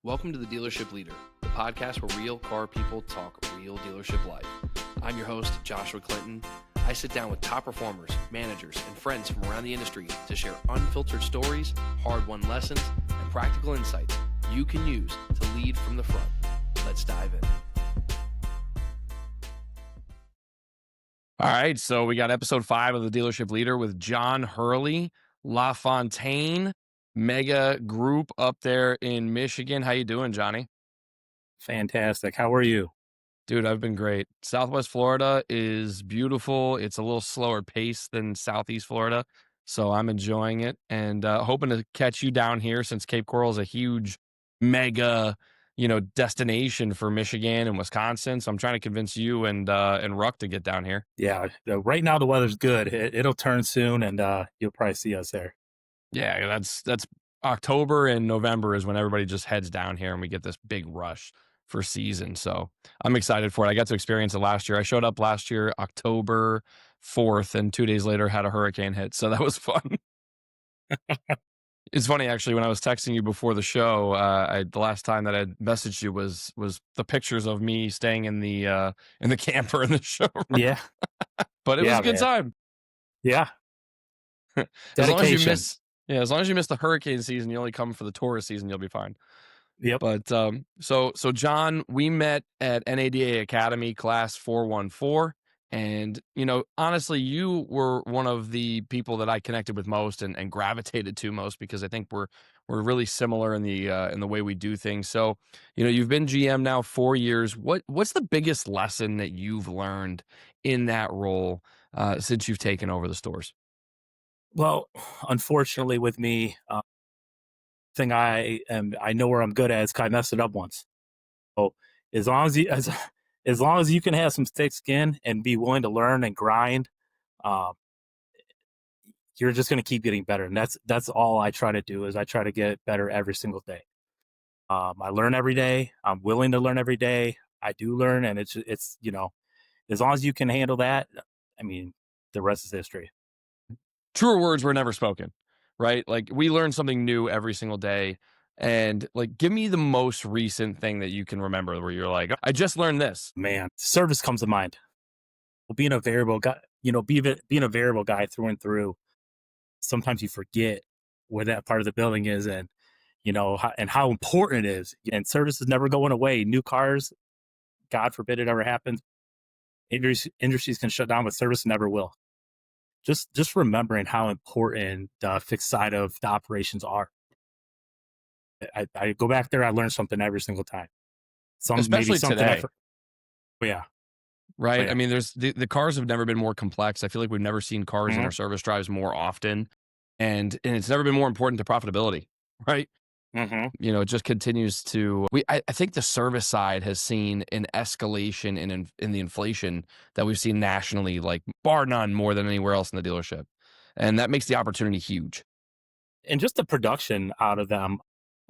Welcome to The Dealership Leader, the podcast where real car people talk real dealership life. I'm your host, Joshua Clinton. I sit down with top performers, managers, and friends from around the industry to share unfiltered stories, hard-won lessons, and practical insights you can use to lead from the front. Let's dive in. All right, so we got episode 5 of The Dealership Leader with John Hurley, LaFontaine, mega group up there in Michigan. How you doing, Johnny? Fantastic. How are you? Dude, I've been great. Southwest Florida is beautiful. It's a little slower pace than Southeast Florida, so I'm enjoying it and hoping to catch you down here since Cape Coral is a huge, mega, destination for Michigan and Wisconsin. So I'm trying to convince you and Ruck to get down here. Yeah, right now the weather's good. It'll turn soon, and you'll probably see us there. Yeah, that's October and November is when everybody just heads down here and we get this big rush for season. So I'm excited for it. I got to experience it last year. I showed up last year, October 4th, and 2 days later had a hurricane hit. So that was fun. It's funny, actually, when I was texting you before the show, the last time that I messaged you was the pictures of me staying in the camper in the showroom. Yeah. But it was a good time. Yeah. As long as you miss the hurricane season, you only come for the tourist season, you'll be fine. Yep. But so John, we met at NADA Academy class 414, and honestly, you were one of the people that I connected with most and gravitated to most because I think we're really similar in the way we do things. So you've been GM now 4 years. What's the biggest lesson that you've learned in that role since you've taken over the stores? Well, unfortunately, with me, thing I know where I'm good at is I messed it up once. So as long as you can have some thick skin and be willing to learn and grind, you're just going to keep getting better. And that's all I try to do is I try to get better every single day. I learn every day. I'm willing to learn every day. I do learn, and it's as long as you can handle that, I mean, the rest is history. Truer words were never spoken, right? Like we learn something new every single day. And like, give me the most recent thing that you can remember where you're like, I just learned this. Man, service comes to mind. Well, being a variable guy, being a variable guy through and through, sometimes you forget where that part of the building is and, how important it is. And service is never going away. New cars, God forbid it ever happens. Industries can shut down, but service never will. Just remembering how important the fixed side of the operations are. I go back there, I learn something every single time. Especially today. Yeah. Right. Yeah. I mean, there's the cars have never been more complex. I feel like we've never seen cars in our service drives more often. And it's never been more important to profitability. Right. It just continues to. I think the service side has seen an escalation in the inflation that we've seen nationally, like bar none, more than anywhere else in the dealership, and that makes the opportunity huge. And just the production out of them,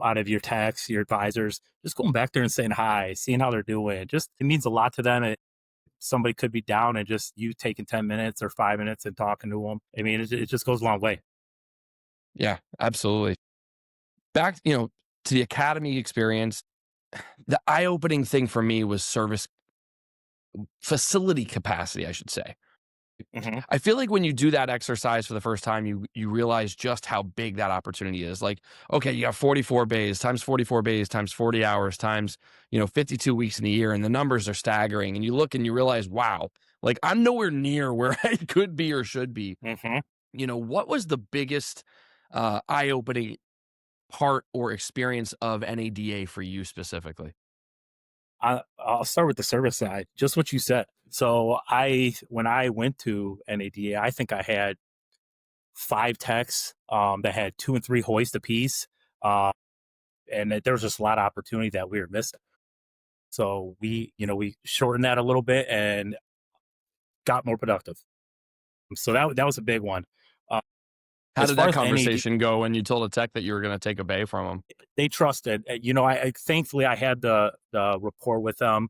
out of your techs, your advisors, just going back there and saying hi, seeing how they're doing, it means a lot to them. Somebody could be down and just you taking 10 minutes or 5 minutes and talking to them. I mean, it just goes a long way. Yeah, absolutely. Back, to the academy experience, the eye-opening thing for me was service facility capacity, I should say. I feel like when you do that exercise for the first time, you realize just how big that opportunity is. Like, okay, you have 44 bays times 40 hours times, 52 weeks in a year, and the numbers are staggering. And you look and you realize, wow, like I'm nowhere near where I could be or should be. What was the biggest eye-opening part or experience of NADA for you specifically? I'll start with the service side, just what you said. So when I went to NADA, I think I had 5 techs that had 2 and 3 hoists apiece. And there was just a lot of opportunity that we were missing. So we shortened that a little bit and got more productive. So that was a big one. How did that conversation go when you told a tech that you were going to take a bay from them? They trusted. I thankfully I had the rapport with them,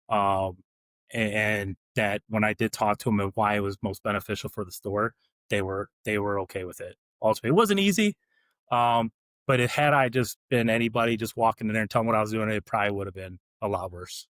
and that when I did talk to them and why it was most beneficial for the store, they were okay with it. Ultimately, it wasn't easy, but But had I just been anybody just walking in there and telling what I was doing, it probably would have been a lot worse.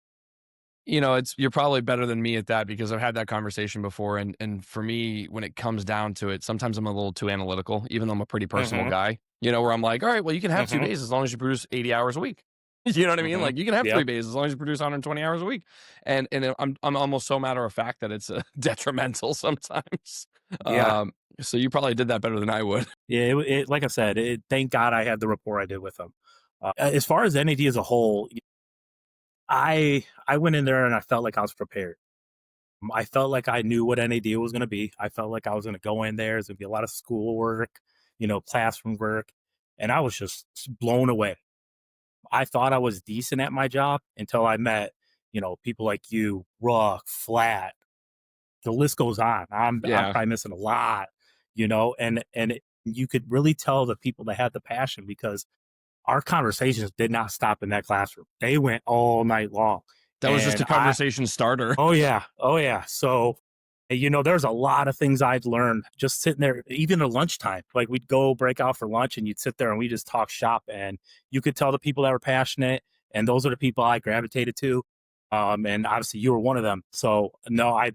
It's you're probably better than me at that because I've had that conversation before. And for me, when it comes down to it, sometimes I'm a little too analytical, even though I'm a pretty personal Mm-hmm. guy, where I'm like, all right, well, you can have two Mm-hmm. bays as long as you produce 80 hours a week. You know what I mean? Mm-hmm. Like you can have three Yep. bays as long as you produce 120 hours a week. And I'm almost so matter of fact that it's detrimental sometimes. Yeah. So you probably did that better than I would. Yeah. Like I said, thank God I had the rapport I did with them. As far as NAD as a whole, I went in there and I felt like I was prepared. I felt like I knew what NAD was going to be. I felt like I was going to go in there. There's going to be a lot of schoolwork, classroom work, and I was just blown away. I thought I was decent at my job until I met, people like you, Ruck, Flat. The list goes on. I'm Yeah. probably missing a lot, you could really tell the people that had the passion because our conversations did not stop in that classroom. They went all night long, That was just and a conversation starter. oh yeah, oh yeah. So there's a lot of things I'd learned just sitting there, even at lunchtime. Like we'd go break out for lunch and you'd sit there and we just talk shop. And you could tell the people that were passionate, and those are the people I gravitated to. And obviously you were one of them. So no, I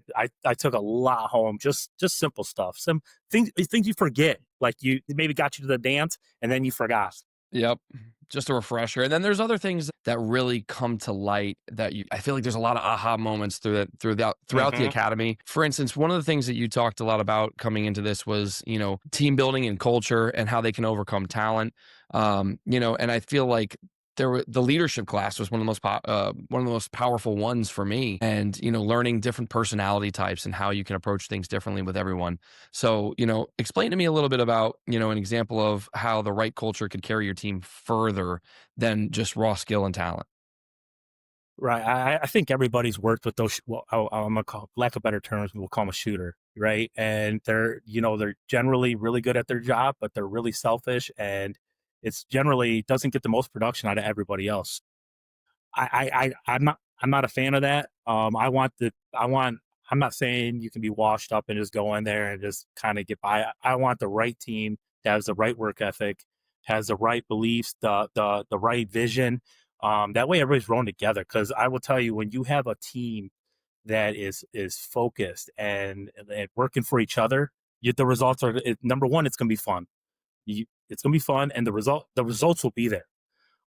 took a lot home, just simple stuff. Some things you forget. Like you maybe got you to the dance and then you forgot. Yep. Just a refresher. And then there's other things that really come to light that I feel like there's a lot of aha moments throughout the Mm-hmm. academy. For instance, one of the things that you talked a lot about coming into this was, team building and culture and how they can overcome talent. And I feel like the leadership class was one of the most powerful ones for me, and learning different personality types and how you can approach things differently with everyone. So, explain to me a little bit about, an example of how the right culture could carry your team further than just raw skill and talent. Right. I think everybody's worked with those. Well, I'm gonna call, lack of better terms, we'll call them a shooter, right? And they're generally really good at their job, but they're really selfish, and it's generally doesn't get the most production out of everybody else. I'm not a fan of that. I'm not saying you can be washed up and just go in there and just kind of get by. I want the right team that has the right work ethic, has the right beliefs, the right vision. That way everybody's rowing together. Because I will tell you, when you have a team that is focused and working for each other, the results are number one. It's going to be fun. It's going to be fun, and the results will be there.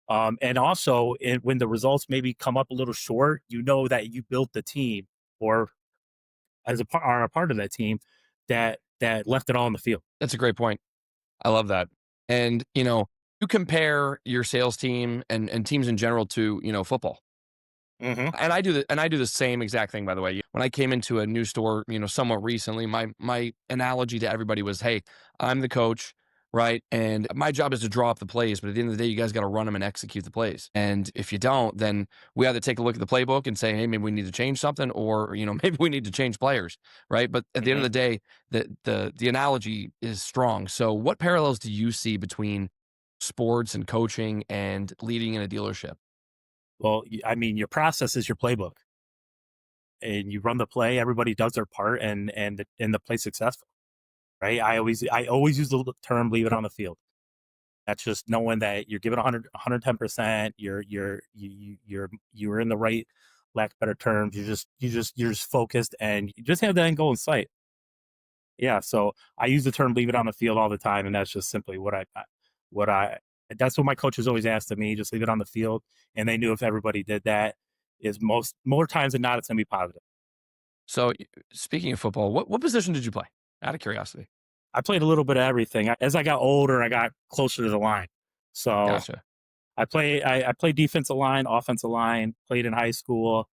And also, when the results maybe come up a little short, you know that you built the team, or are a part of that team that left it all on the field. That's a great point. I love that. And, you compare your sales team and teams in general to, football. Hmm. And I do the same exact thing, by the way. When I came into a new store, somewhat recently, my analogy to everybody was, hey, I'm the coach, right? And my job is to draw up the plays, but at the end of the day, you guys got to run them and execute the plays. And if you don't, then we either take a look at the playbook and say, hey, maybe we need to change something, or maybe we need to change players, right? But at the end of Hmm. the day, the analogy is strong. So what parallels do you see between sports and coaching and leading in a dealership? Well, I mean, your process is your playbook, and you run the play. Everybody does their part, and the play's successful, right? I always use the term "leave it on the field." That's just knowing that you're giving 110%. You're in the right, lack of better terms. You're just focused, and you just have that end goal in sight. Yeah, so I use the term "leave it on the field" all the time, and that's just simply what I. That's what my coaches always asked of me: just leave it on the field, and they knew if everybody did that, is most more times than not, it's gonna be positive. So, speaking of football, what position did you play? Out of curiosity. I played a little bit of everything. As I got older, I got closer to the line. So Gotcha. I played defensive line, offensive line. Played in high school.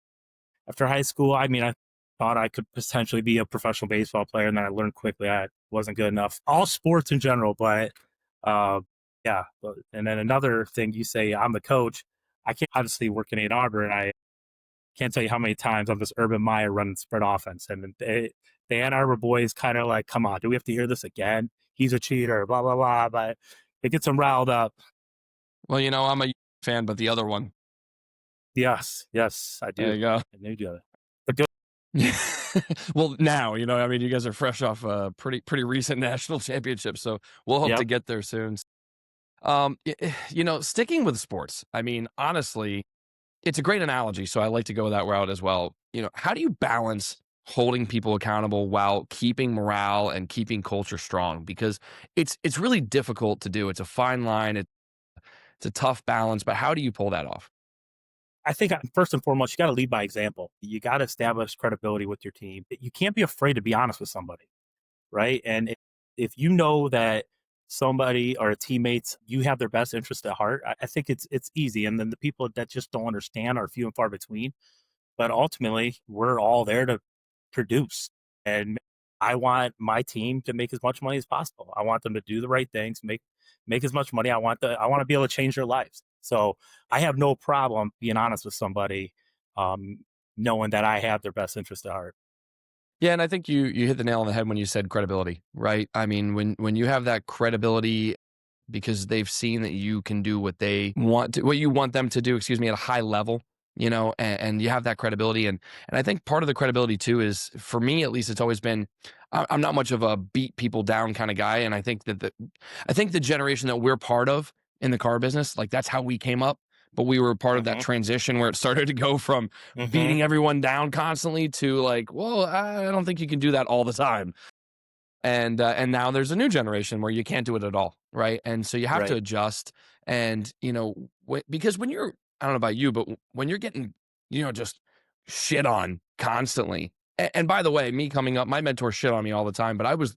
After high school, I mean, I thought I could potentially be a professional baseball player, and then I learned quickly I wasn't good enough. All sports in general, but uh, yeah. And then another thing, you say I'm the coach. I can't obviously work in Ann Arbor, and I can't tell you how many times I'm this Urban Meyer running spread offense, and the Ann Arbor boys kind of like, come on, do we have to hear this again? He's a cheater, blah blah blah. But it gets them riled up. Well, I'm a fan, but the other one. Yes, yes, I There do. you go. I do that. But good. Well, now, I mean, you guys are fresh off a pretty recent national championship, so we'll hope to Yep. get there soon. Sticking with sports. I mean, honestly, it's a great analogy, so I like to go that route as well. How do you balance holding people accountable while keeping morale and keeping culture strong? Because it's really difficult to do. It's a fine line. It's a tough balance, but how do you pull that off? I think first and foremost, you got to lead by example. You got to establish credibility with your team. You can't be afraid to be honest with somebody, right? And if you know that somebody or a teammates, you have their best interest at heart, I think it's easy. And then the people that just don't understand are few and far between. But ultimately, we're all there to produce. And I want my team to make as much money as possible. I want them to do the right things, make as much money. I want to be able to change their lives. So I have no problem being honest with somebody, um, knowing that I have their best interest at heart. Yeah, and I think you hit the nail on the head when you said credibility, right? I mean, when you have that credibility because they've seen that you can do what you want them to do, excuse me, at a high level, and you have that credibility. And I think part of the credibility too is, for me at least, it's always been, I'm not much of a beat people down kind of guy. And I think the generation that we're part of in the car business, like that's how we came up. But we were part of that Mm-hmm. transition where it started to go from Mm-hmm. beating everyone down constantly to like, well, I don't think you can do that all the time. And now there's a new generation where you can't do it at all, right? And so you have to Right. adjust. And because when you're, I don't know about you, but when you're getting just shit on constantly. And by the way, me coming up, my mentor shit on me all the time, but I was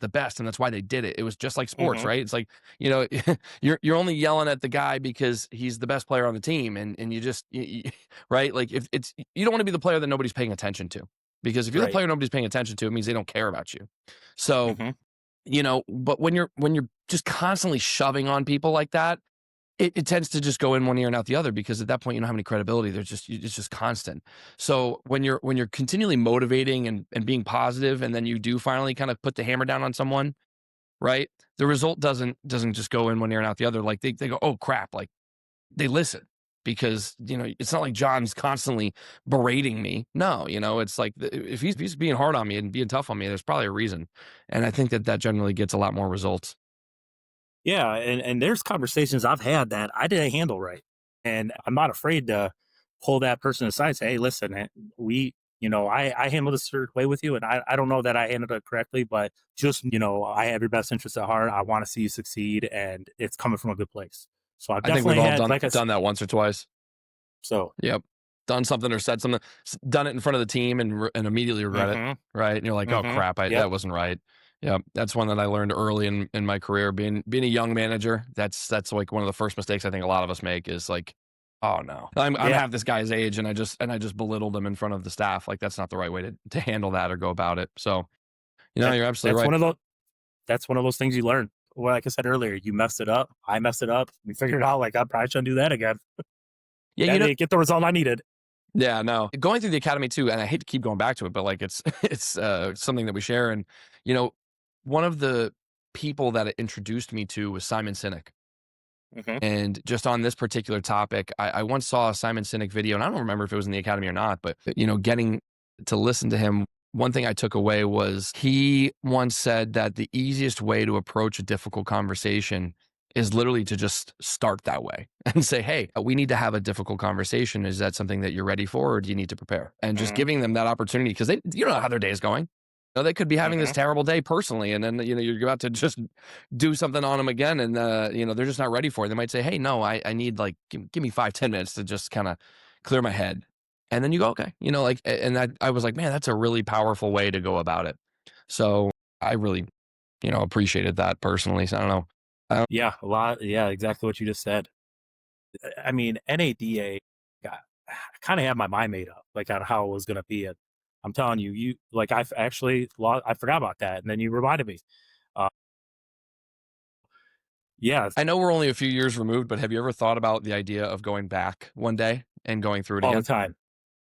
the best, and that's why they did it. It was just like sports, Mm-hmm. right? It's like, you're only yelling at the guy because he's the best player on the team, and you just right? Like, if it's, you don't want to be the player that nobody's paying attention to, because if you're the Right. player nobody's paying attention to, it means they don't care about you. So, Mm-hmm. but when you're just constantly shoving on people like that, it tends to just go in one ear and out the other, because at that point you don't have any credibility. It's just constant. So when you're continually motivating and being positive, and then you do finally kind of put the hammer down on someone, right? The result doesn't just go in one ear and out the other. Like, they go, oh crap, like they listen, because it's not like John's constantly berating me. No, it's like, if he's being hard on me and being tough on me, there's probably a reason. And I think that generally gets a lot more results. Yeah, and there's conversations I've had that I didn't handle right, and I'm not afraid to pull that person aside and say, "Hey, listen, I handled a certain way with you, and I don't know that I handled it correctly, but just, I have your best interest at heart. I want to see you succeed, and it's coming from a good place." So I've I think we've definitely all had, done like I done that once or twice. so. Yep. Done something or said something, done it in front of the team, and immediately regret it, Mm-hmm. right? And you're like, oh Mm-hmm. crap, Yep. that wasn't right. Yeah, that's one that I learned early in my career, being a young manager. That's like one of the first mistakes I think a lot of us make, is like, oh no, I'm Yeah. half this guy's age, and I just belittled him in front of the staff. Like, that's not the right way to handle that or go about it. So, That you're absolutely that's right. one of those things you learn. Well, like I said earlier, you messed it up. I messed it up. We figured out, like, I probably shouldn't do that again. Yeah, That didn't get the result I needed. yeah, no. Going through the academy too, and I hate to keep going back to it, but like, it's something that we share. And you know, one of the people that it introduced me to was Simon Sinek. Hmm. And just on this particular topic, I once saw a Simon Sinek video, and I don't remember if it was in the academy or not, but getting to listen to him, one thing I took away was, he once said that the easiest way to approach a difficult conversation is literally to just start that way and say, hey, we need to have a difficult conversation. Is that something that you're ready for, or do you need to prepare? And just Hmm. giving them that opportunity, because you don't know how their day is going. They could be having this Hmm. terrible day personally, and then you're about to just do something on them again, and they're just not ready for it. They might say, "Hey, no, I need, like, give me 5-10 minutes to just kind of clear my head," and then you go, "Okay," like, and I was like, man, that's a really powerful way to go about it. So I really appreciated that personally. So I don't know. Yeah, a lot. Yeah, exactly what you just said. I mean, NADA, got, I kind of had my mind made up, like, on how it was going to be. And I'm telling you, like, I've actually I forgot about that, and then you reminded me. Uh, yeah, I know we're only a few years removed, but have you ever thought about the idea of going back one day and going through it all the again? time,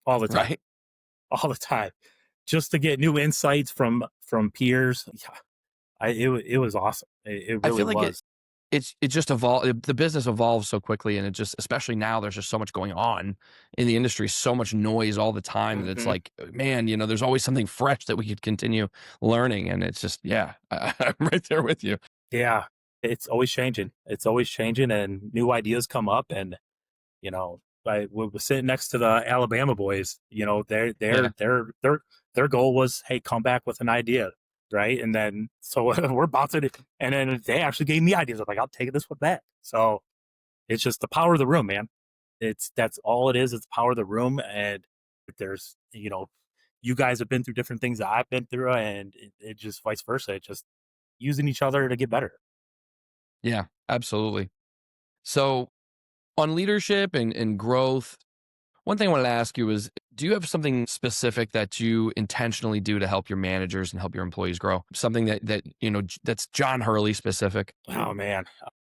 all the time, Right? all the time, just to get new insights from peers. Yeah, it was awesome. It I really feel like was. it just evolved. The business evolves so quickly, and it just, especially now, there's just so much going on in the industry, so much noise all the time, that it's Hmm. like, man, there's always something fresh that we could continue learning. And it's just, yeah, I'm right there with you. Yeah. It's always changing. It's always changing, and new ideas come up. And I was sitting next to the Alabama boys. Yeah. Their goal was, hey, come back with an idea, right? And then so we're bouncing it, and then they actually gave me ideas. I'm like, I'll take this one back. So it's just the power of the room, man. That's all it is. It's the power of the room, and there's you guys have been through different things that I've been through, and it just vice versa. It's just using each other to get better. Yeah, absolutely. So on leadership and growth, one thing I wanted to ask you is, do you have something specific that you intentionally do to help your managers and help your employees grow? Something that's John Hurley specific? Oh man,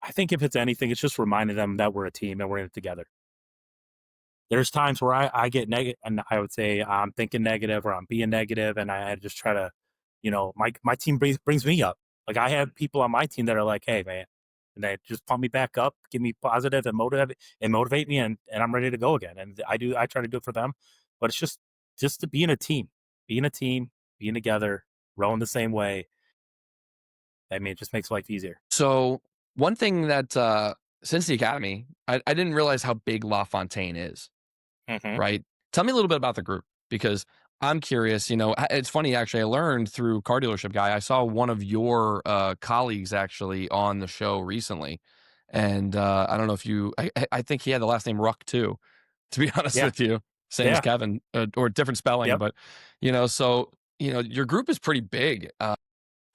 I think if it's anything, it's just reminding them that we're a team and we're in it together. There's times where I get negative, and I would say I'm thinking negative or I'm being negative, and I just try to, my team brings me up. Like I have people on my team that are like, "Hey, man," and they just pump me back up, give me positive and motivate me, and I'm ready to go again. And I try to do it for them, but it's just to be in a team, being a team, being together, rowing the same way. I mean, it just makes life easier. So one thing that since the academy, I didn't realize how big LaFontaine is. Hmm. Right? Tell me a little bit about the group because I'm curious. It's funny actually. I learned through car dealership guy. I saw one of your colleagues actually on the show recently, and I don't know if you. I think he had the last name Ruck too. To be honest Yeah, with you, same as yeah, Kevin, or different spelling, yep, but so your group is pretty big.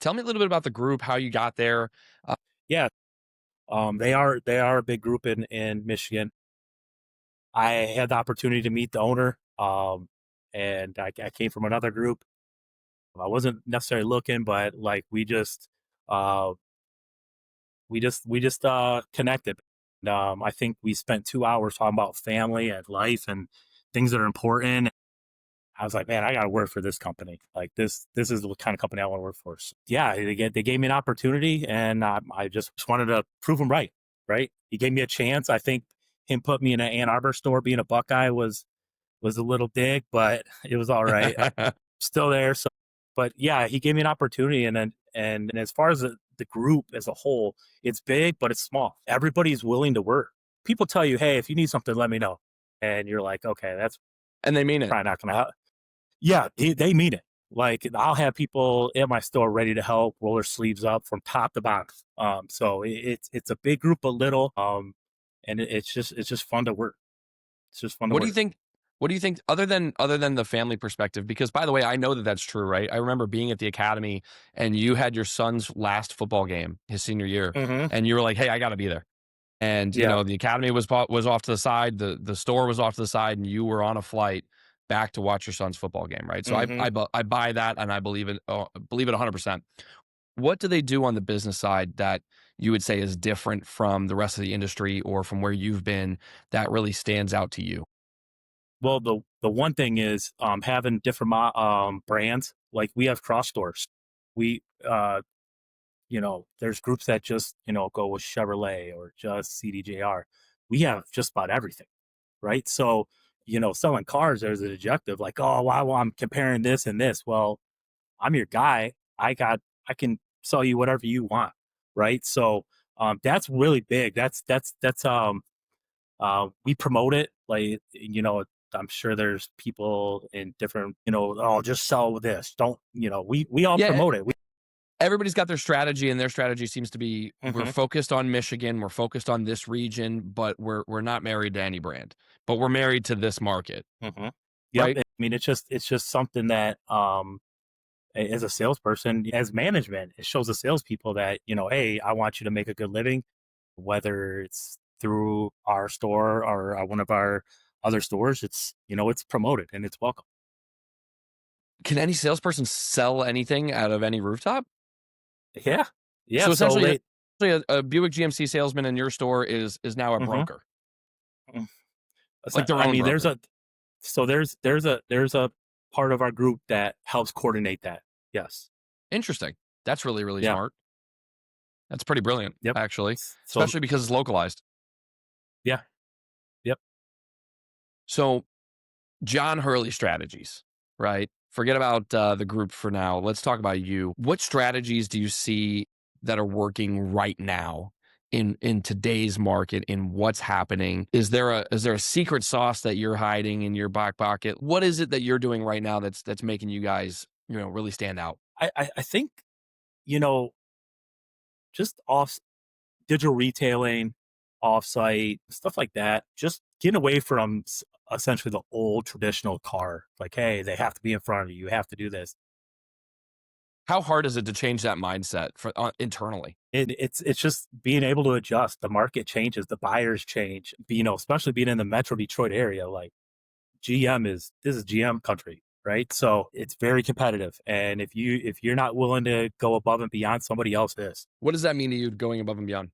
Tell me a little bit about the group, how you got there. Uh, yeah. They are a big group in Michigan. I had the opportunity to meet the owner, and I came from another group. I wasn't necessarily looking, but like uh, we just connected. And, I think we spent 2 hours talking about family and life and things that are important. I was like, man, I got to work for this company. Like this is the kind of company I want to work for. So, yeah, they gave me an opportunity, and I just wanted to prove them right. Right? He gave me a chance. I think him put me in an Ann Arbor store, being a Buckeye was a little dig, but it was all right. I'm still there. So, but yeah, he gave me an opportunity, and as far as the group as a whole, it's big, but it's small. Everybody's willing to work. People tell you, hey, if you need something, let me know, and you're like, okay, that's and they mean it. probably not gonna. Yeah, they mean it. Like I'll have people at my store ready to help, roll their sleeves up from top to bottom. So it's a big group of little, and it's just fun to work. It's just fun to What do you work. think? What do you think other than the family perspective? Because by the way, I know that that's true, right? I remember being at the academy and you had your son's last football game, his senior year, Hmm. and you were like, "Hey, I got to be there." And Yeah. the academy was off to the side, the store was off to the side, and you were on a flight back to watch your son's football game, right? So Hmm. I buy that, and I believe it 100%. What do they do on the business side that you would say is different from the rest of the industry or from where you've been that really stands out to you? Well, the one thing is having different brands. Like we have cross stores. We there's groups that just go with Chevrolet or just CDJR. We have just about everything, right? So selling cars, there's an objective like, oh, well, I'm comparing this and this. Well, I'm your guy. I can sell you whatever you want, right? So that's really big. We promote it like I'm sure there's people in different oh, just sell this, don't we all Yeah, promote it. everybody's got their strategy, and their strategy seems to be we're Hmm. focused on Michigan, we're focused on this region, but we're not married to any brand, but we're married to this market, Hmm. Yep. right? I mean, it's just something that as a salesperson, as management, it shows the salespeople that hey, I want you to make a good living, whether it's through our store or one of our other stores. It's promoted and it's welcome. Can any salesperson sell anything out of any rooftop? Yeah. Yeah. So So essentially, they. a Buick GMC salesman in your store is now a Hmm. broker, like their I own mean, broker. there's a part of our group that helps coordinate that. Yes. Interesting. That's really, really Yeah. smart. That's pretty brilliant, Yep. actually, So especially because it's localized. yeah. Yep. So John Hurley strategies, right? Forget about the group for now. Let's talk about you. What strategies do you see that are working right now in today's market, in what's happening? Is there a secret sauce that you're hiding in your back pocket? What is it that you're doing right now that's making you guys, really stand out? I think, you know, just off digital retailing, offsite, stuff like that. Just getting away from essentially the old traditional car. Like, hey, they have to be in front of you. You have to do this. How hard is it to change that mindset for internally? And it's just being able to adjust. The market changes, the buyers change. Especially being in the Metro Detroit area, like this is GM country, right? So it's very competitive. And if you're not willing to go above and beyond, somebody else is. What does that mean to you, going above and beyond?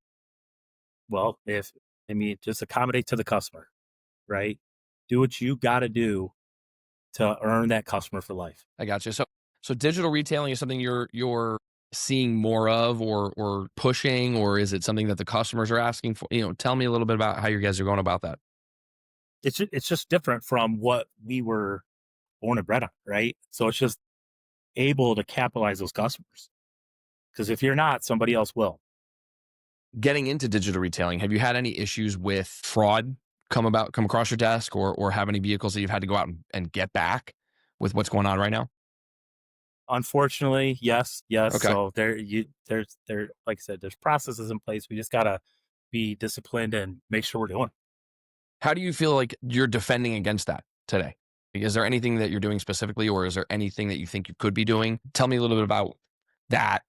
Well, if I mean, just accommodate to the customer, right? Do what you got to do to earn that customer for life. I got you. So digital retailing is something you're seeing more of, or pushing, or is it something that the customers are asking for? Tell me a little bit about how you guys are going about that. It's just different from what we were born and bred on, right? So it's just able to capitalize those customers. Because if you're not, somebody else will. Getting into digital retailing, have you had any issues with fraud come across your desk, or have any vehicles that you've had to go out and get back with what's going on right now? Unfortunately, yes, yes. Okay. So there, like I said, there's processes in place. We just gotta be disciplined and make sure we're doing it. How do you feel like you're defending against that today? Like, is there anything that you're doing specifically, or is there anything that you think you could be doing? Tell me a little bit about that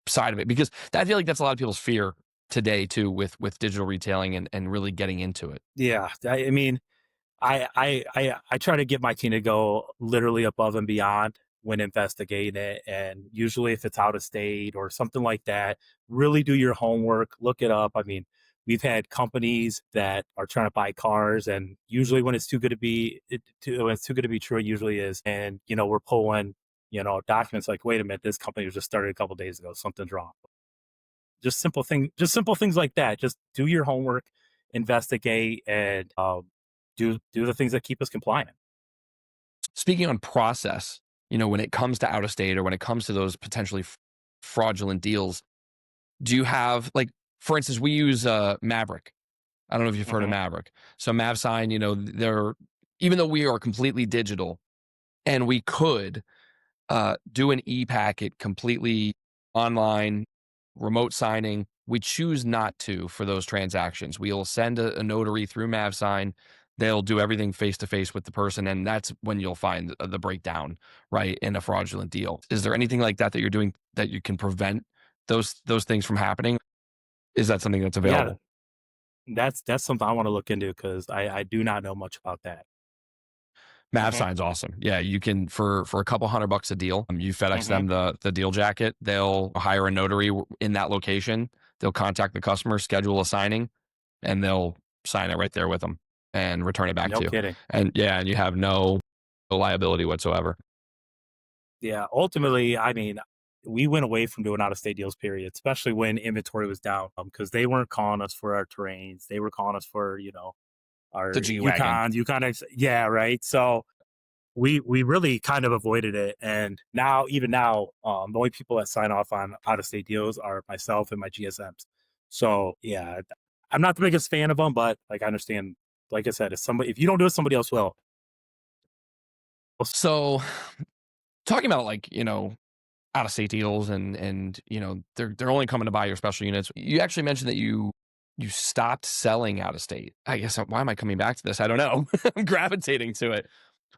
side of it, because I feel like that's a lot of people's fear today too, with digital retailing and really getting into it. Yeah, I mean, I try to get my team to go literally above and beyond when investigating it. And usually if it's out of state or something like that, really do your homework, look it up. I mean, we've had companies that are trying to buy cars, and usually when it's too good to be when it's too good to be true, it usually is. And we're pulling documents like, wait a minute, this company was just started a couple days ago, something's wrong. Just simple things like that. Just do your homework, investigate, and do the things that keep us compliant. Speaking on process, when it comes to out of state, or when it comes to those potentially fraudulent deals, do you have, like, for instance, we use Maverick. I don't know if you've heard of Hmm. Maverick. So MavSign, they're, even though we are completely digital, and we could do an e-packet completely online, remote signing, we choose not to for those transactions. We'll send a notary through MavSign. They'll do everything face to face with the person, and that's when you'll find the breakdown, right, in a fraudulent deal. Is there anything like that that you're doing that you can prevent those things from happening? Is that something that's Yeah, available? that's something I want to look into because I do not know much about that. Hmm. MavSign's awesome. Yeah, you can, for a couple $100 a deal. You FedEx Hmm. them the deal jacket. They'll hire a notary in that location. They'll contact the customer, schedule a signing, and they'll sign it right there with them and return it back No to you. kidding. And yeah, and you have no liability whatsoever. Yeah, ultimately, I mean, we went away from doing out of state deals, period, especially when inventory was down, because they weren't calling us for our terrains. They were calling us for, The our G wagon. Yukon X. Yeah, right. So we really kind of avoided it. And now, even now, the only people that sign off on out of state deals are myself and my GSMs. So yeah, I'm not the biggest fan of them, but like I understand, like I said, if you don't do it, somebody else will. So talking about, like, out of state deals, and they're only coming to buy your special units. You actually mentioned that you stopped selling out of state. I guess, why am I coming back to this? I don't know. I'm gravitating to it.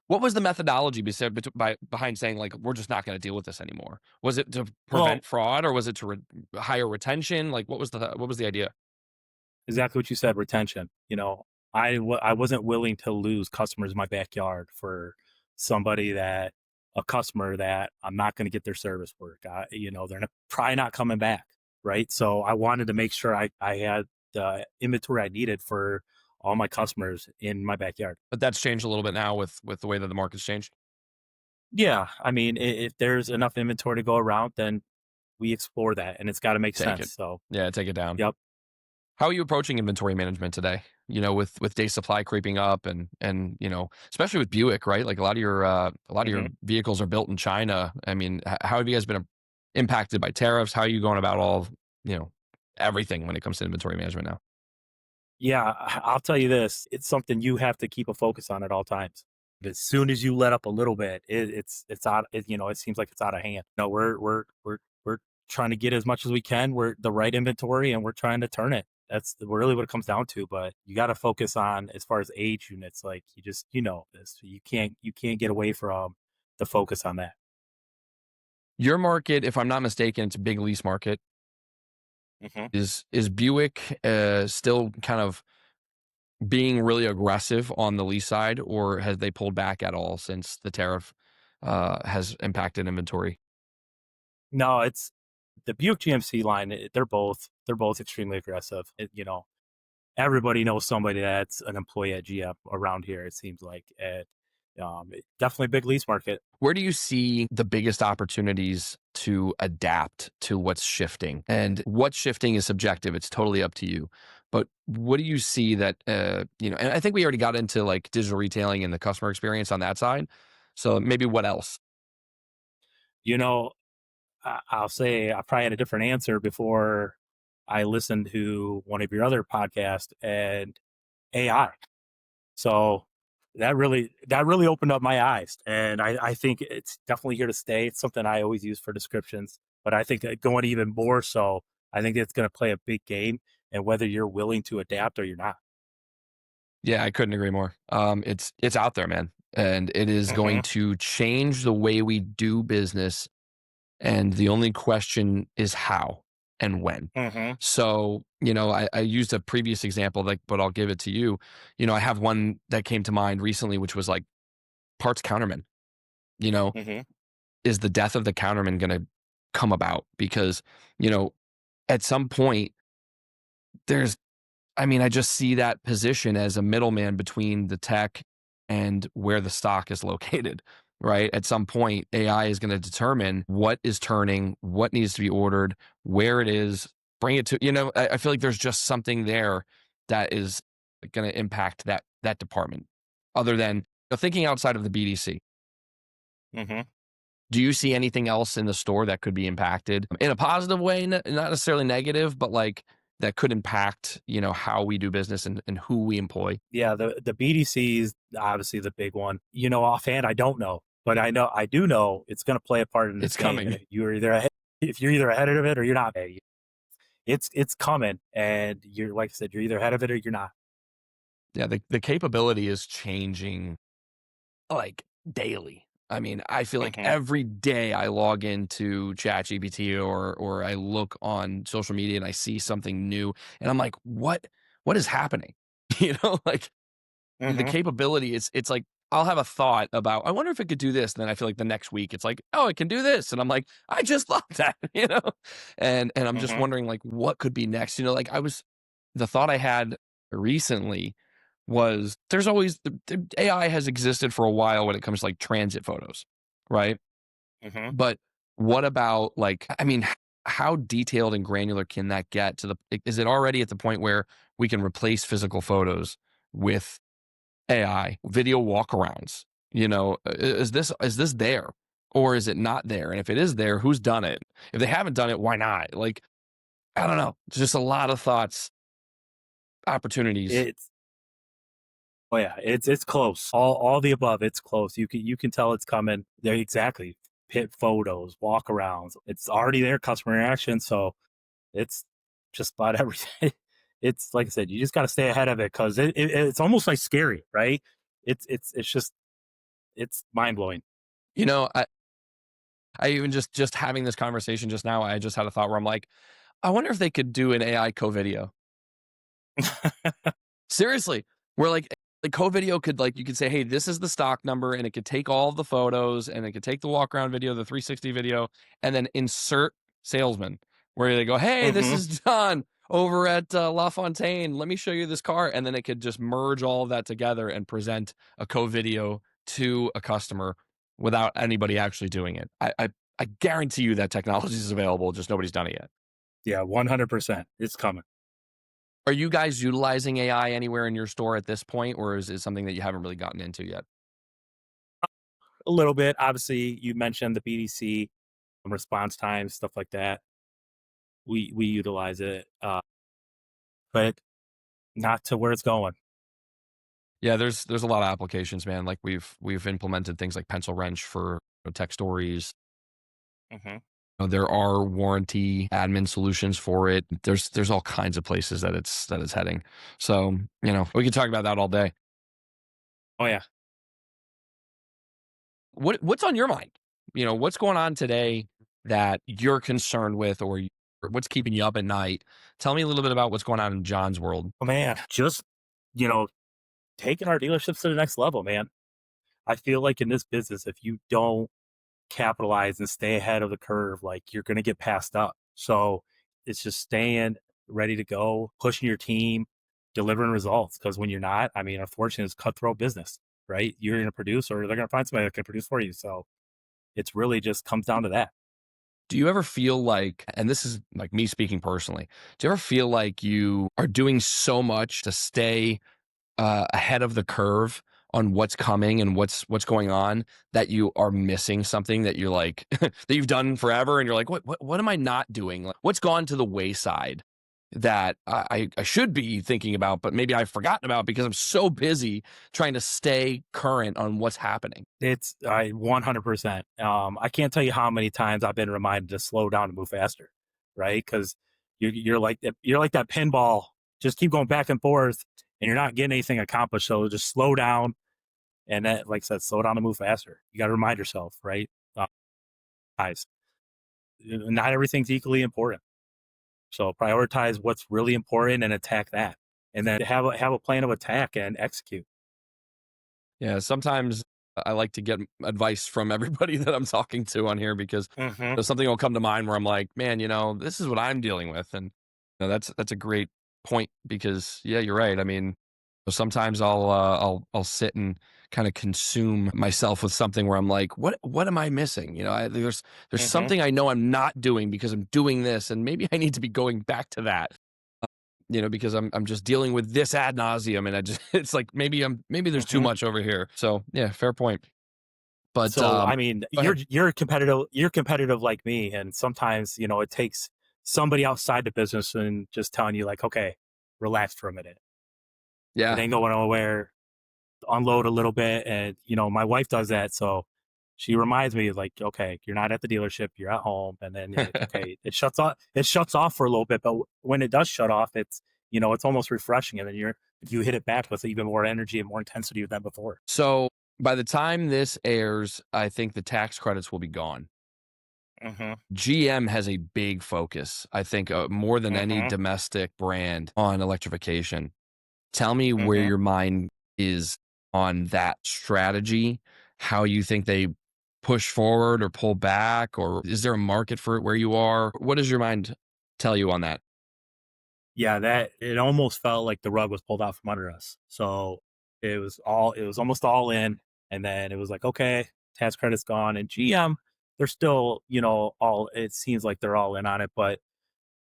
What was the methodology behind saying, like, we're just not going to deal with this anymore? Was it to Well, prevent fraud, or was it to higher retention? Like, what was the idea? exactly what you said, retention. I wasn't willing to lose customers in my backyard for a customer that I'm not going to get their service work. They're probably not coming back, right? So I wanted to make sure I had the inventory I needed for all my customers in my backyard. But that's changed a little bit now with the way that the market's changed. Yeah, I mean, if there's enough inventory to go around, then we explore that, and it's got to make Take sense. it, So, yeah, take it down. yep. How are you approaching inventory management today? With day supply creeping up, and especially with Buick, right? Like, a lot of your Hmm. vehicles are built in China. I mean, how have you guys been impacted by tariffs? How are you going about you know, everything when it comes to inventory management now. Yeah, I'll tell you this, it's something you have to keep a focus on at all times. As soon as you let up a little bit, it's out. It seems like it's out of hand. No, we're trying to get as much as we can. We're the right inventory, and we're trying to turn it. That's really what it comes down to. But you got to focus on as far as age units. Like this. You can't get away from the focus on that. Your market, if I'm not mistaken, it's a big lease market. Hmm. Is Buick still kind of being really aggressive on the lease side, or has they pulled back at all since the tariff has impacted inventory? No, it's the Buick GMC line. They're both extremely aggressive. Everybody knows somebody that's an employee at GM around here. It seems like, definitely a big lease market. Where do you see the biggest opportunities to adapt to what's shifting? And what's shifting is subjective. It's totally up to you. But what do you see that, and I think we already got into like digital retailing and the customer experience on that side. So maybe what else? You know, I'll say I probably had a different answer before I listened to one of your other podcasts and AI. So that really opened up my eyes, and I think it's definitely here to stay. It's something I always use for descriptions, but I think that going even more so, I think it's going to play a big game, and whether you're willing to adapt or you're not. Yeah, I couldn't agree more. It's out there, man. And it is going Hmm. to change the way we do business. And the only question is how and when. Hmm. So, I used a previous example, like, but I'll give it to you. I have one that came to mind recently, which was like parts counterman. You know, Hmm. is the death of the counterman going to come about? Because, you know, at some point, there's I just see that position as a middleman between the tech and where the stock is located, right? At some point, AI is going to determine what is turning, what needs to be ordered, where it is, bring it to, I feel like there's just something there that is going to impact that department. Other than thinking outside of the BDC, Hmm. do you see anything else in the store that could be impacted in a positive way, not necessarily negative, but like that could impact, how we do business and who we employ? Yeah, the BDC is obviously the big one. Offhand, I don't know, but I do know it's going to play a part in this It's game, and coming. if you're either ahead of it or you're not. It's coming, and you're like I said, you're either ahead of it or you're not. Yeah, the capability is changing like daily. I mean, I feel like Hmm. every day I log into ChatGPT or I look on social media and I see something new and I'm like, what is happening? Like the Hmm. capability is it's like I'll have a thought about I wonder if it could do this. And then I feel like the next week it's like, oh, it can do this. And I'm like, I just love that, And I'm just Hmm. wondering like what could be next. Like the thought I had recently was there's always the AI has existed for a while when it comes to like transit photos, right? Hmm. But what about like, how detailed and granular can that get is it already at the point where we can replace physical photos with AI, video walkarounds? Is this there or is it not there? And if it is there, who's done it? If they haven't done it, why not? Like, I don't know. It's just a lot of thoughts, opportunities. It's Oh yeah, it's close. All the above. It's close. You can tell it's coming. There exactly. Pit photos, walkarounds. It's already there. Customer interaction. So it's just about everything. It's like I said. You just got to stay ahead of it because it's almost like scary, right? It's mind blowing. You know, I even just having this conversation just now, I just had a thought where I'm like, I wonder if they could do an AI co-video. Seriously, where like the co-video could like you could say, hey, this is the stock number, and it could take all of the photos, and it could take the walk around video, the 360 video, and then insert salesman, where they go, hey, this Hmm. is John over at LaFontaine. Let me show you this car, and then it could just merge all of that together and present a co-video to a customer without anybody actually doing it. I guarantee you that technology is available, just nobody's done it yet. Yeah, 100%. It's coming. Are you guys utilizing AI anywhere in your store at this point, or is it something that you haven't really gotten into yet? A little bit. Obviously, you mentioned the BDC response times, stuff like that. we utilize it, but not to where it's going. Yeah, there's a lot of applications, man. Like we've implemented things like pencil wrench for tech stories. Hmm. There are warranty admin solutions for it. There's all kinds of places that it's heading. So, we could talk about that all day. Oh yeah. What's on your mind? What's going on today that you're concerned with, or what's keeping you up at night? Tell me a little bit about what's going on in John's world. Oh man, just you know, taking our dealerships to the next level, man. I feel like in this business, if you don't capitalize and stay ahead of the curve, like you're going to get passed up. So it's just staying ready to go, pushing your team, delivering results. Because when you're not, I mean, unfortunately, it's cutthroat business, right? You're going to produce, or they're going to find somebody that can produce for you. So it's really just comes down to that. Do you ever feel like, and this is like me speaking personally, do you ever feel like you are doing so much to stay ahead of the curve on what's coming and what's going on, that you are missing something that you're like that you've done forever, and you're like, what am I not doing? Like, what's gone to the wayside that I should be thinking about, but maybe I've forgotten about because I'm so busy trying to stay current on what's happening. It's I 100%. I can't tell you how many times I've been reminded to slow down and move faster, right? Because you're like that pinball. Just keep going back and forth, and you're not getting anything accomplished. So just slow down, and that, like I said, slow down and move faster. You got to remind yourself, right? Guys, not everything's equally important. So prioritize what's really important and attack that, and then have a plan of attack and execute. Yeah, sometimes I like to get advice from everybody that I'm talking to on here, because Hmm. something will come to mind where I'm like, man, this is what I'm dealing with. And that's a great point, because yeah, you're right. I mean, sometimes I'll sit and kind of consume myself with something where I'm like, what am I missing? There's Hmm. something I know I'm not doing because I'm doing this, and maybe I need to be going back to that. Because I'm just dealing with this ad nauseum, and I just it's like maybe there's too Hmm. much over here. So yeah, fair point. But So I mean, go ahead. you're competitive. You're competitive like me, and sometimes it takes somebody outside the business and just telling you like, okay, relax for a minute. It Yeah. ain't going nowhere. Unload a little bit, and my wife does that, so she reminds me like, okay, you're not at the dealership, you're at home, and then you're like, okay, it shuts off. It shuts off for a little bit, but when it does shut off, it's almost refreshing, and then you hit it back with even more energy and more intensity than before. So by the time this airs, I think the tax credits will be gone. Hmm. GM has a big focus, I think, more than any Hmm. domestic brand, on electrification. Tell me where Hmm. your mind is on that strategy, how you think they push forward or pull back, or is there a market for it where you are? What does your mind tell you on that? Yeah, that it almost felt like the rug was pulled out from under us. So it was almost all in, and then it was like, okay, tax credit's gone, and GM, they're still, all it seems like they're all in on it, but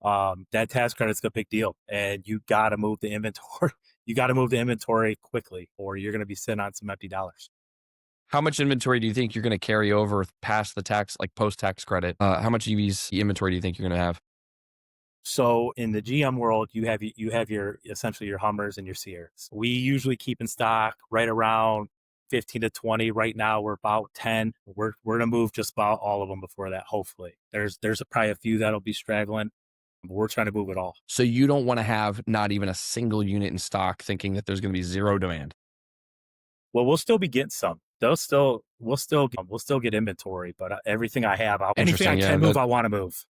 that tax credit's a big deal, and you got to move the inventory. You got to move the inventory quickly, or you're going to be sitting on some empty dollars. How much inventory do you think you're going to carry over past the tax, like post tax credit? How much EVs inventory do you think you're going to have? So in the GM world, you have your essentially your Hummers and your Sierras. We usually keep in stock right around 15 to 20. Right now we're about 10. We're gonna move just about all of them before that. Hopefully, there's probably a few that'll be straggling, but we're trying to move it all. So you don't want to have not even a single unit in stock, thinking that there's going to be zero demand. Well, we'll still be getting some. Those still we'll still get inventory, but everything I have, anything I Interesting. Yeah. can move, I want to move.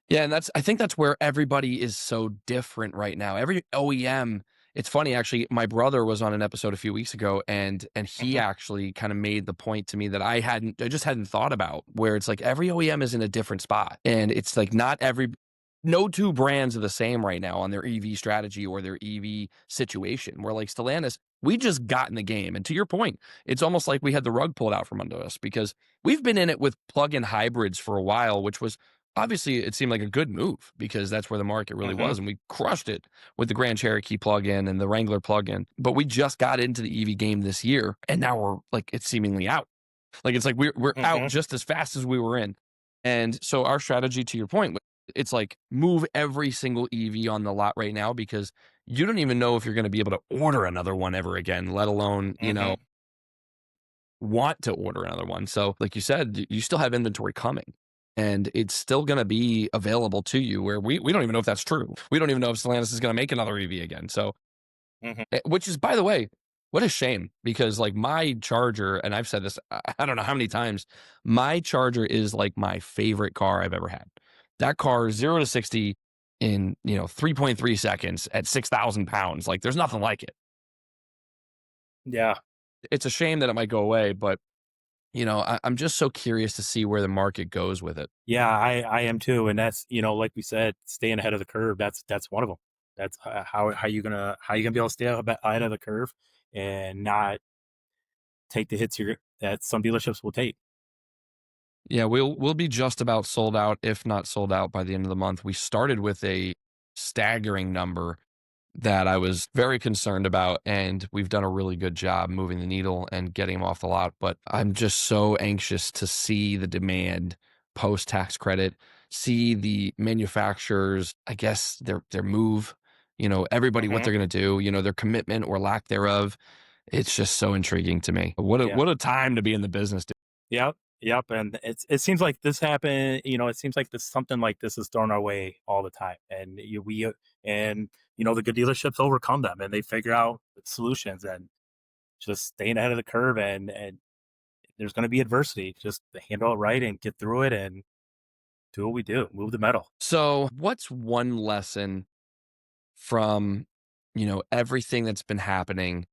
Yeah, and I think that's where everybody is so different right now. Every OEM, it's funny actually, my brother was on an episode a few weeks ago, and he Hmm. actually kind of made the point to me that I just hadn't thought about, where it's like every OEM is in a different spot. And it's like no two brands are the same right now on their EV strategy or their EV situation. Where like Stellantis, we just got in the game. And to your point, it's almost like we had the rug pulled out from under us, because we've been in it with plug-in hybrids for a while, which was obviously, it seemed like a good move because that's where the market really Hmm. was, and we crushed it with the Grand Cherokee plug-in and the Wrangler plug-in. But we just got into the EV game this year, and now we're like, it's seemingly out. Like it's like we're out Hmm. just as fast as we were in. And so our strategy, to your point, It's like move every single EV on the lot right now because you don't even know if you're going to be able to order another one ever again, let alone, Hmm. want to order another one. So, like you said, you still have inventory coming and it's still going to be available to you where we don't even know if that's true. We don't even know if Stellantis is going to make another EV again. So, Hmm. which is, by the way, what a shame because like my charger, and I've said this, I don't know how many times, my charger is like my favorite car I've ever had. That car, 0 to 60 in, 3.3 seconds at 6,000 pounds. Like there's nothing like it. Yeah. It's a shame that it might go away, but I'm just so curious to see where the market goes with it. Yeah, I am too, and that's, like we said, staying ahead of the curve. That's one of them. That's how you gonna be able to stay ahead of the curve and not take the hits that some dealerships will take. Yeah, we'll be just about sold out, if not sold out by the end of the month. We started with a staggering number that I was very concerned about, and we've done a really good job moving the needle and getting them off the lot. But I'm just so anxious to see the demand post tax credit, see the manufacturers, I guess their move, everybody what Hmm. they're gonna do, their commitment or lack thereof. It's just so intriguing to me. Yeah. What a time to be in the business. Yep. Yep. And it seems like this happened. It seems like this something like this is thrown our way all the time, and and the good dealerships overcome them and they figure out solutions and just staying ahead of the curve and there's going to be adversity. Just handle it right and get through it and do what we do. Move the metal. So, what's one lesson from, everything that's been happening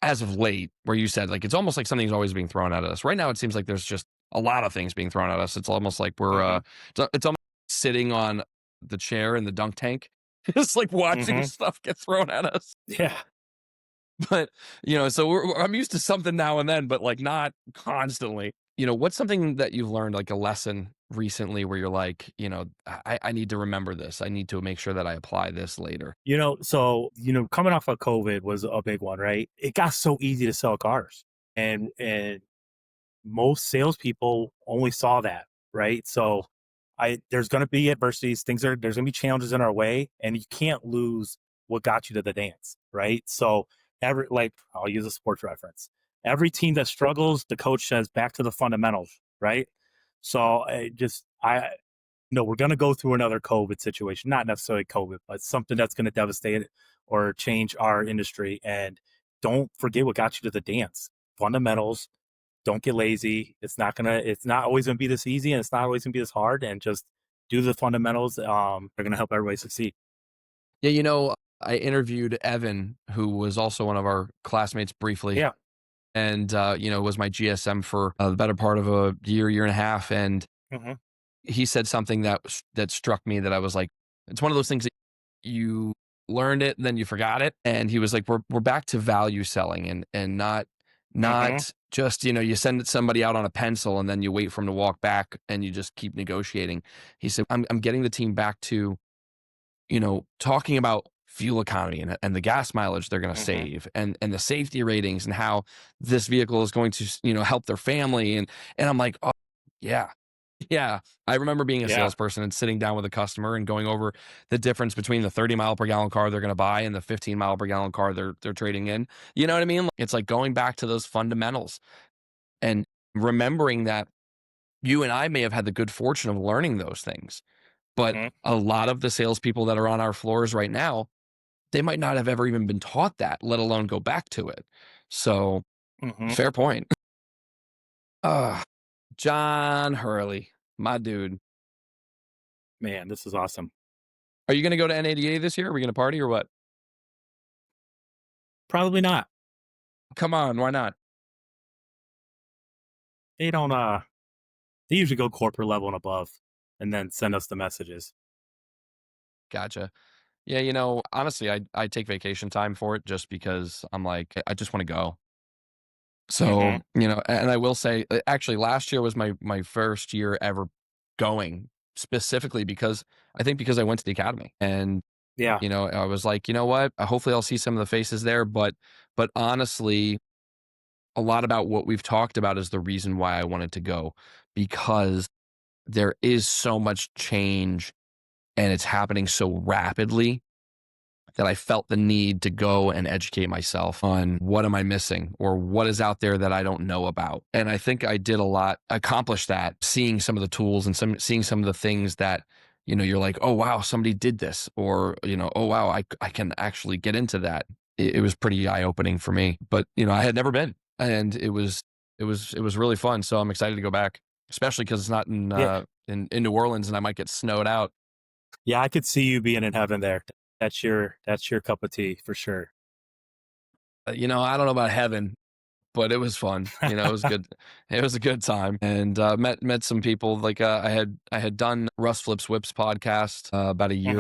as of late, where you said, like, it's almost like something's always being thrown at us. Right now, it seems like there's just a lot of things being thrown at us. It's almost like we're, Hmm. it's almost sitting on the chair in the dunk tank, just like watching Hmm. stuff get thrown at us. Yeah. But, so I'm used to something now and then, but like not constantly. What's something that you've learned, like a lesson recently where you're like, I need to remember this. I need to make sure that I apply this later. Coming off of COVID was a big one, right? It got so easy to sell cars, and most salespeople only saw that, right? So, I there's going to be adversities. There's going to be challenges in our way, and you can't lose what got you to the dance, right? So, I'll use a sports reference. Every team that struggles, the coach says back to the fundamentals, right? So, we're going to go through another COVID situation, not necessarily COVID, but something that's going to devastate or change our industry. And don't forget what got you to the dance. Fundamentals. Don't get lazy. It's not always gonna be this easy and it's not always gonna be this hard. And just do the fundamentals. They're gonna help everybody succeed. Yeah, I interviewed Evan, who was also one of our classmates briefly, Yeah. and was my GSM for the better part of a year and a half. And Hmm. he said something that struck me that I was like, it's one of those things that you learned it and then you forgot it. And he was like, we're back to value selling and Hmm. not just, you send somebody out on a pencil and then you wait for them to walk back and you just keep negotiating. He said, I'm getting the team back to, talking about fuel economy and the gas mileage they're going to Hmm. save and the safety ratings and how this vehicle is going to, help their family. And I'm like, oh, yeah. Yeah. I remember being a Yeah. salesperson and sitting down with a customer and going over the difference between the 30 mile per gallon car they're going to buy and the 15 mile per gallon car they're trading in. You know what I mean? It's like going back to those fundamentals and remembering that you and I may have had the good fortune of learning those things, but Hmm. a lot of the salespeople that are on our floors right now, they might not have ever even been taught that, let alone go back to it. So Hmm. fair point. Uh, John Hurley, my dude. Man, this is awesome. Are you going to go to NADA this year? Are we going to party or what? Probably not. Come on, why not? They don't. They usually go corporate level and above, and then send us the messages. Gotcha. Yeah, honestly, I take vacation time for it just because I'm like, I just want to go. So, Hmm. and I will say, actually, last year was my first year ever going specifically because I think because I went to the academy and Yeah. I was like, you know what? Hopefully, I'll see some of the faces there. But honestly, a lot about what we've talked about is the reason why I wanted to go because there is so much change and it's happening so rapidly that I felt the need to go and educate myself on what am I missing or what is out there that I don't know about. And I think I did a lot, accomplished that, seeing some of the tools and seeing some of the things that, you're like, oh, wow, somebody did this, or, oh, wow, I can actually get into that. It was pretty eye opening for me, but, I had never been, and it was really fun. So I'm excited to go back, especially because it's not Yeah, in New Orleans and I might get snowed out. yeah, I could see you being in heaven there. That's your cup of tea for sure. I don't know about heaven, but it was fun. It was good. It was a good time, and met some people. Like I had done Russ Flips Whips podcast about a Hmm.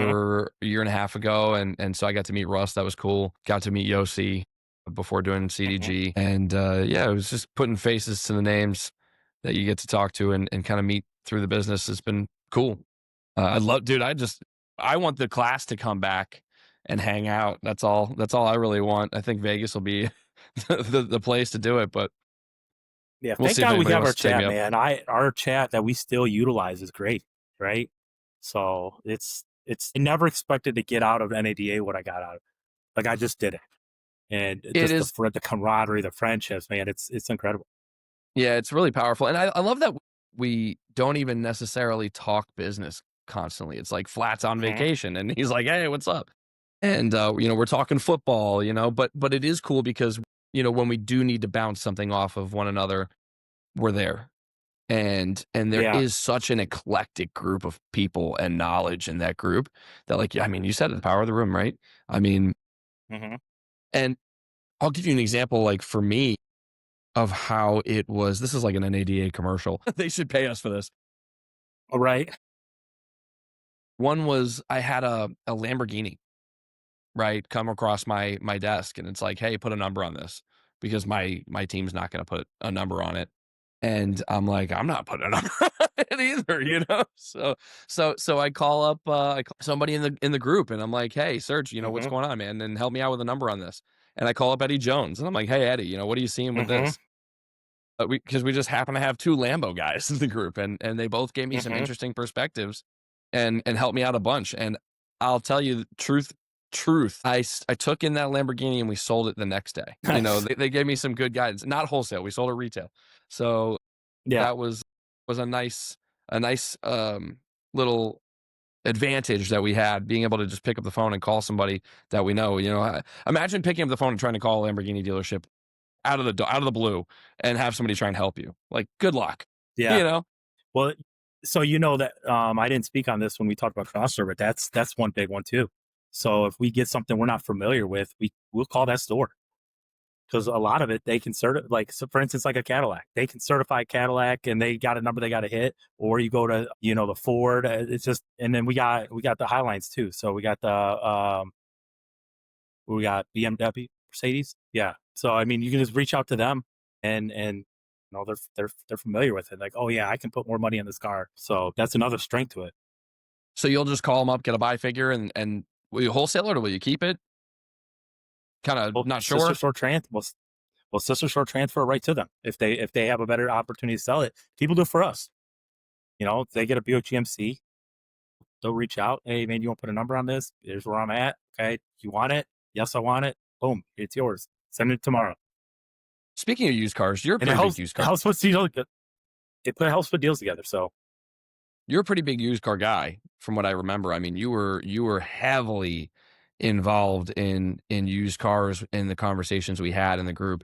year and a half ago, and so I got to meet Russ. That was cool. Got to meet Yossi before doing Hmm. CDG, and yeah, it was just putting faces to the names that you get to talk to and kind of meet through the business. Has been cool. I love, dude. I want the class to come back and hang out. That's all. That's all I really want. I think Vegas will be the place to do it, but Yeah, we'll thank see if God we anybody have wants our to take me chat, up. man. Our chat that we still utilize is great, right? So I never expected to get out of NADA what I got out of. Like I just did it, and It just is, the camaraderie, the friendships, man. It's incredible. yeah, it's really powerful, and I love that we don't even necessarily talk business constantly. It's like Flat's on Hmm. vacation, and he's like, "Hey, what's up?" And we're talking football, but it is cool because when we do need to bounce something off of one another, we're there. And there Yeah. is such an eclectic group of people and knowledge in that group that, like, yeah, I mean, you said it, the power of the room, right? I mean, Hmm. and I'll give you an example, like, for me, of how it was. This is like an NADA commercial. They should pay us for this. All right. One was I had a Lamborghini, right, come across my desk, and it's like, "Hey, put a number on this," because my team's not gonna put a number on it. And I'm like, "I'm not putting a number on it either," you know? So I call up, I call somebody in the group, and I'm like, "Hey, Serge, what's Hmm. going on, man? And help me out with a number on this." And I call up Eddie Jones, and I'm like, "Hey, Eddie, what are you seeing with Hmm. this?" Because we just happen to have 2 Lambo guys in the group, and they both gave me some Hmm. interesting perspectives and helped me out a bunch. And I'll tell you the truth, I took in that Lamborghini and we sold it the next day. Nice. They gave me some good guidance, not wholesale, we sold it retail. So Yeah. that was a nice little advantage that we had, being able to just pick up the phone and call somebody that we know. Imagine picking up the phone and trying to call a Lamborghini dealership out of the blue and have somebody try and help you. Like, good luck. Yeah. You know? Well, so that I didn't speak on this when we talked about crossover, but that's one big one too. So if we get something we're not familiar with, we'll call that store because a lot of it they can like, so for instance, like a Cadillac, they can certify Cadillac and they got a number they got to hit, or you go to the Ford. It's just, and then we got the Highlines too. So we got BMW, Mercedes. Yeah. So I mean, you can just reach out to them and they're familiar with it. Like, oh yeah, I can put more money in this car. So that's another strength to it. So you'll just call them up, get a buy figure, and will you wholesale it or will you keep it? Kinda Well, not sure. sister store transfer right to them if they have a better opportunity to sell it. People do it for us. If they get a Buick GMC, they'll reach out. Hey man, you want to put a number on this? Here's where I'm at. Okay, you want it? Yes, I want it. Boom, it's yours. Send it tomorrow. Speaking of used cars, you're a And it pretty big helps used it car helps put deals. It helps put deals together. So you're a pretty big used car guy from what I remember. I mean, you were heavily involved in used cars in the conversations we had in the group.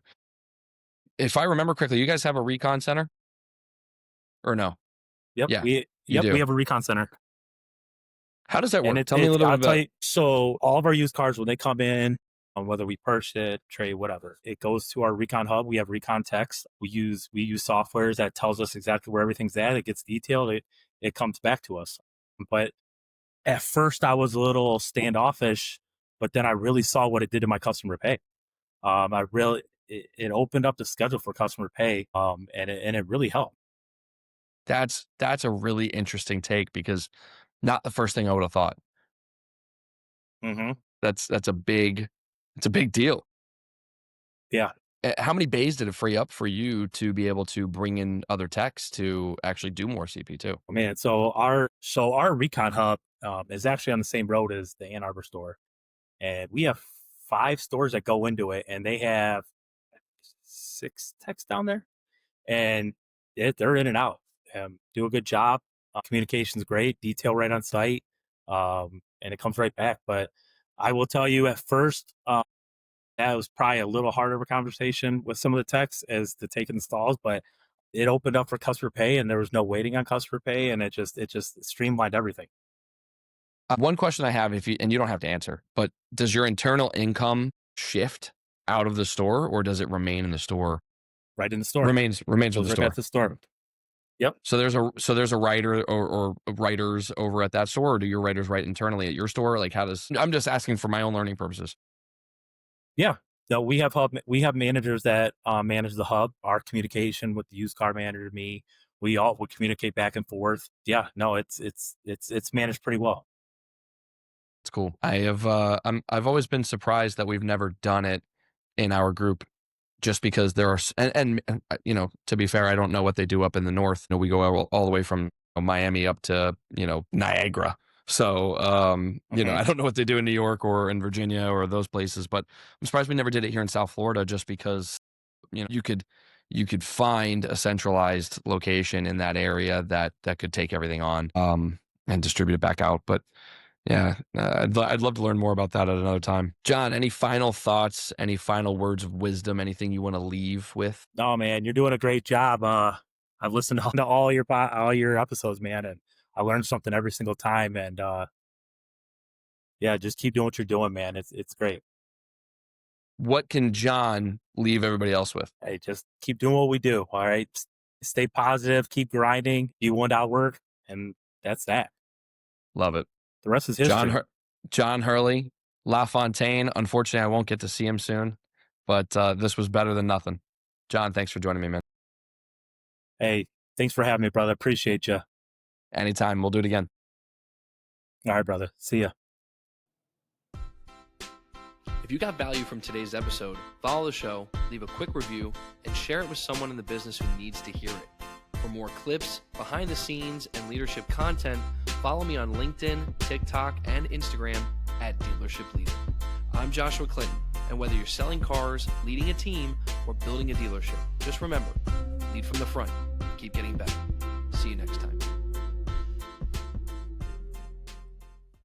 If I remember correctly, you guys have a recon center or no? yep, Yeah, we you yep we do. have a recon center. How does that And work? it, Tell me a it little bit I'll tell about. you. So all of our used cars, when they come in, whether we purchase it, trade, whatever, it goes to our recon hub. We have recon techs. We use softwares that tells us exactly where everything's at. It gets detailed. It comes back to us. But at first, I was a little standoffish, but then I really saw what it did to my customer pay. It opened up the schedule for customer pay, and it really helped. That's a really interesting take because not the first thing I would have thought. Hmm. That's a big it's a big deal. Yeah. how many bays did it free up for you to be able to bring in other techs to actually do more CP2? Oh, man, so our recon hub is actually on the same road as the Ann Arbor store, and we have 5 stores that go into it, and they have 6 techs down there, and they're in and out. Do a good job. Communication's great, detail right on site, and it comes right back. But I will tell you, at first, that was probably a little harder of a conversation with some of the techs as to taking the stalls, but it opened up for customer pay, and there was no waiting on customer pay, and it just streamlined everything. One question I have, if you and you don't have to answer, but does your internal income shift out of the store, or does it remain in the store? Right in the store, Remains with goes the right back store. to the store. Yep. So there's a writer or writers over at that store, or do your writers write internally at your store? Like, how does I'm just asking for my own learning purposes. Yeah. No, we have managers that manage the hub. Our communication with the used car manager, me, we all would communicate back and forth. Yeah, no, it's managed pretty well. It's cool. I've always been surprised that we've never done it in our group, just because there are to be fair, I don't know what they do up in the north. We go all the way from Miami up to Niagara. So Hmm. I don't know what they do in New York or in Virginia or those places, but I'm surprised we never did it here in South Florida, just because you could find a centralized location in that area that could take everything on and distribute it back out. But yeah, I'd love to learn more about that at another time. John, any final thoughts, any final words of wisdom, anything you want to leave with? No, man, you're doing a great job. I've listened to all your episodes, man, and I learned something every single time. And yeah, just keep doing what you're doing, man. It's great. What can John leave everybody else with? Hey, just keep doing what we do. All right, stay positive, keep grinding. You want to outwork, and that's that. Love it. The rest is John, history. John Hurley, LaFontaine. Unfortunately, I won't get to see him soon, but this was better than nothing. John, thanks for joining me, man. Hey, thanks for having me, brother. Appreciate you. Anytime. We'll do it again. All right, brother. See ya. If you got value from today's episode, follow the show, leave a quick review, and share it with someone in the business who needs to hear it. For more clips, behind the scenes, and leadership content, follow me on LinkedIn, TikTok, and Instagram at Dealership Leader. I'm Joshua Clinton, and whether you're selling cars, leading a team, or building a dealership, just remember, lead from the front, keep getting better. See you next time.